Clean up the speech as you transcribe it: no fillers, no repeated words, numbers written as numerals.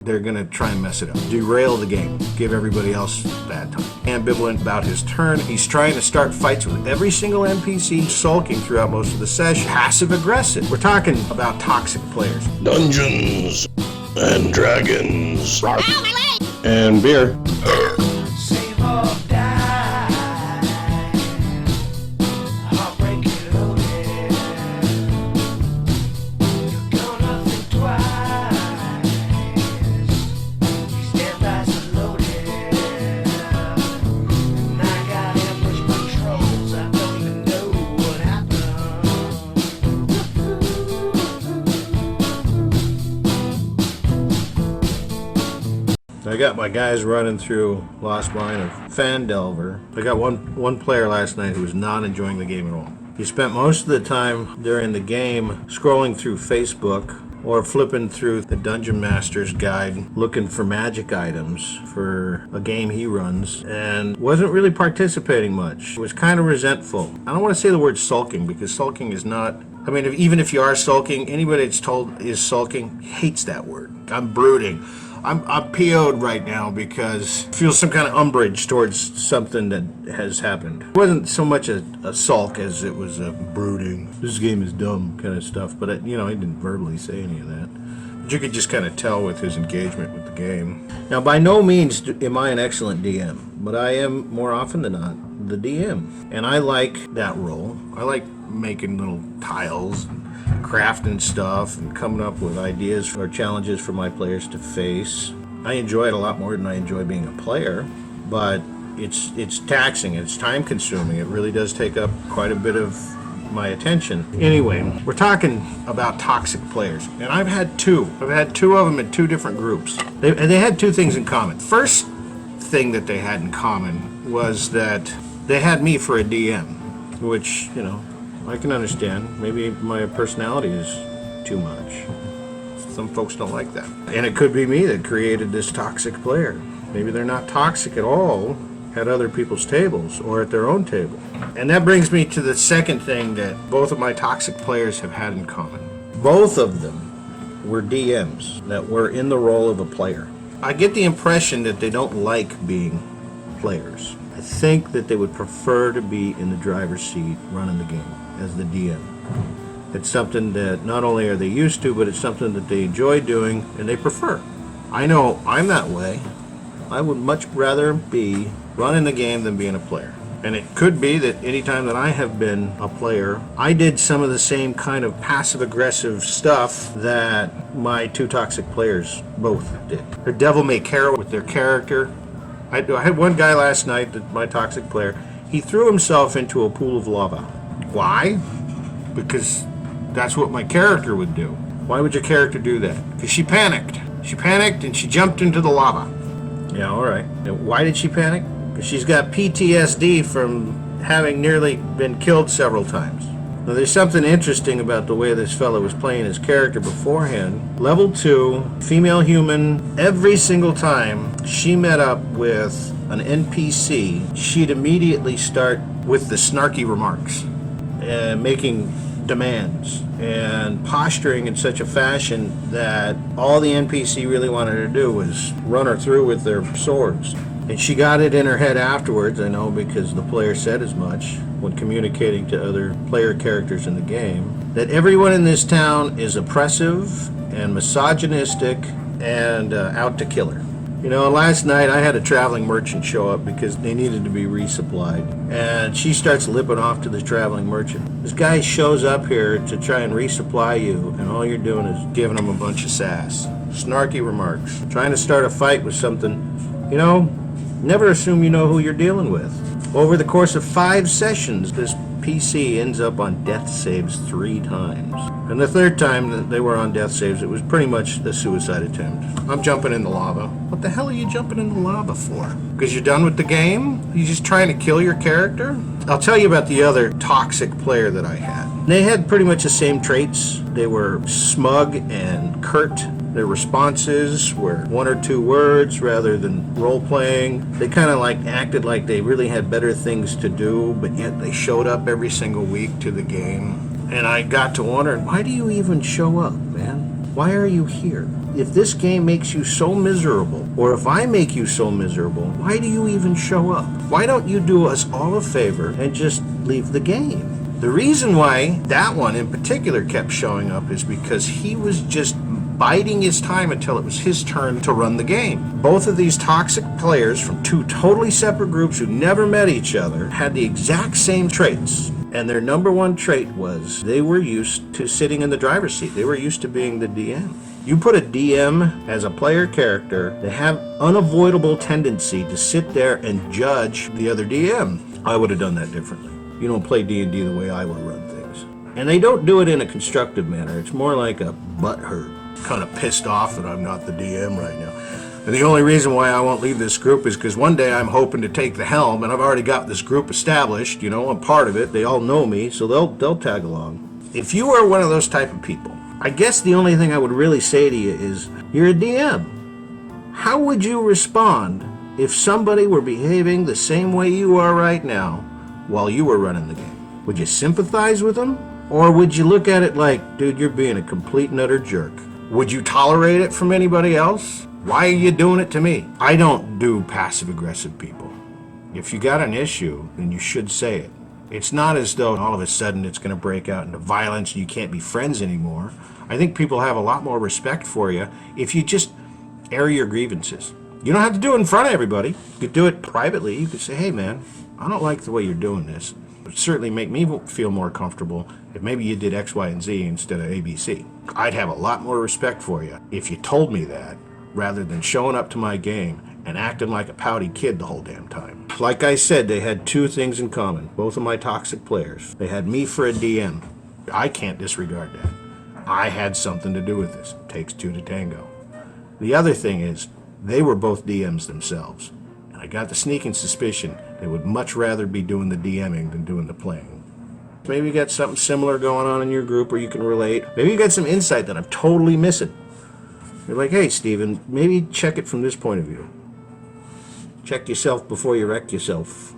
they're going to try and mess it up, derail the game, give everybody else bad time. Ambivalent about his turn. He's trying to start fights with every single NPC, sulking throughout most of the session. Passive aggressive. We're talking about toxic players. Dungeons and Dragons. Ow, my leg! And beer. Save or die. Heartbreak loaded. You're gonna think twice. These damn dice are loaded. And I got ambush controls. I don't even know what happened. I got my guys running through Lost Mine of Fandelver. I got one player last night who was not enjoying the game at all. He spent most of the time during the game scrolling through Facebook or flipping through the Dungeon Master's guide looking for magic items for a game he runs and wasn't really participating much. Was kind of resentful. I don't want to say the word sulking because sulking is not... I mean, even if you are sulking, anybody that's told is sulking hates that word. I'm brooding. I'm PO'd right now because I feel some kind of umbrage towards something that has happened. It wasn't so much a sulk as it was a brooding, this game is dumb kind of stuff, but he didn't verbally say any of that. But you could just kind of tell with his engagement with the game. Now, by no means am I an excellent DM, but I am, more often than not, the DM. And I like that role. I like making little tiles, crafting stuff, and coming up with ideas or challenges for my players to face. I enjoy it a lot more than I enjoy being a player, but it's taxing, it's time consuming. It really does take up quite a bit of my attention. Anyway, we're talking about toxic players, and I've had two of them in two different groups. They had two things in common. First thing that they had in common was that they had me for a DM, which, I can understand. Maybe my personality is too much. Some folks don't like that. And it could be me that created this toxic player. Maybe they're not toxic at all at other people's tables or at their own table. And that brings me to the second thing that both of my toxic players have had in common. Both of them were DMs that were in the role of a player. I get the impression that they don't like being players. I think that they would prefer to be in the driver's seat running the game as the DM. It's something that not only are they used to, but it's something that they enjoy doing and they prefer. I know I'm that way. I would much rather be running the game than being a player. And it could be that anytime that I have been a player, I did some of the same kind of passive-aggressive stuff that my two toxic players both did. They're devil-may-care with their character. I had one guy last night, my toxic player, he threw himself into a pool of lava. Why? Because that's what my character would do. Why would your character do that? Because she panicked. She panicked and she jumped into the lava. Yeah, all right. And why did she panic? Because she's got PTSD from having nearly been killed several times. Now, there's something interesting about the way this fellow was playing his character beforehand. Level 2, female human, every single time she met up with an NPC, she'd immediately start with the snarky remarks and making demands and posturing in such a fashion that all the NPC really wanted to do was run her through with their swords. And she got it in her head afterwards, I know, because the player said as much when communicating to other player characters in the game, that everyone in this town is oppressive and misogynistic and out to kill her. Last night I had a traveling merchant show up because they needed to be resupplied. And she starts lipping off to the traveling merchant. This guy shows up here to try and resupply you, and all you're doing is giving him a bunch of sass. Snarky remarks. Trying to start a fight with something, never assume you know who you're dealing with. Over the course of 5 sessions, this PC ends up on death saves 3 times. And the third time that they were on death saves, it was pretty much a suicide attempt. I'm jumping in the lava. What the hell are you jumping in the lava for? Because you're done with the game? You just trying to kill your character? I'll tell you about the other toxic player that I had. They had pretty much the same traits. They were smug and curt. Their responses were 1 or 2 words rather than role-playing. They kind of acted like they really had better things to do, but yet they showed up every single week to the game. And I got to wondering, why do you even show up, man? Why are you here? If this game makes you so miserable, or if I make you so miserable, why do you even show up? Why don't you do us all a favor and just leave the game? The reason why that one in particular kept showing up is because he was just biding his time until it was his turn to run the game. Both of these toxic players from two totally separate groups who never met each other had the exact same traits. And their number one trait was they were used to sitting in the driver's seat. They were used to being the DM. You put a DM as a player character, they have unavoidable tendency to sit there and judge the other DM. I would have done that differently. You don't play D&D the way I would run things. And they don't do it in a constructive manner. It's more like a butthurt. Kind of pissed off that I'm not the DM right now. And the only reason why I won't leave this group is because one day I'm hoping to take the helm, and I've already got this group established. I'm part of it. They all know me, so they'll tag along. If you are one of those type of people, I guess the only thing I would really say to you is, you're a DM. How would you respond if somebody were behaving the same way you are right now while you were running the game? Would you sympathize with them? Or would you look at it like, dude, you're being a complete and utter jerk? Would you tolerate it from anybody else? Why are you doing it to me? I don't do passive-aggressive people. If you got an issue, then you should say it. It's not as though all of a sudden it's going to break out into violence and you can't be friends anymore. I think people have a lot more respect for you if you just air your grievances. You don't have to do it in front of everybody. You could do it privately. You could say, hey man, I don't like the way you're doing this. It would certainly make me feel more comfortable if maybe you did X, Y, and Z instead of ABC. I'd have a lot more respect for you if you told me that, rather than showing up to my game and acting like a pouty kid the whole damn time. Like I said, they had two things in common. Both of my toxic players. They had me for a DM. I can't disregard that. I had something to do with this. It takes two to tango. The other thing is, they were both DMs themselves. And I got the sneaking suspicion they would much rather be doing the DMing than doing the playing. Maybe you got something similar going on in your group where you can relate. Maybe you got some insight that I'm totally missing. You're like, hey, Steven, maybe check it from this point of view. Check yourself before you wreck yourself.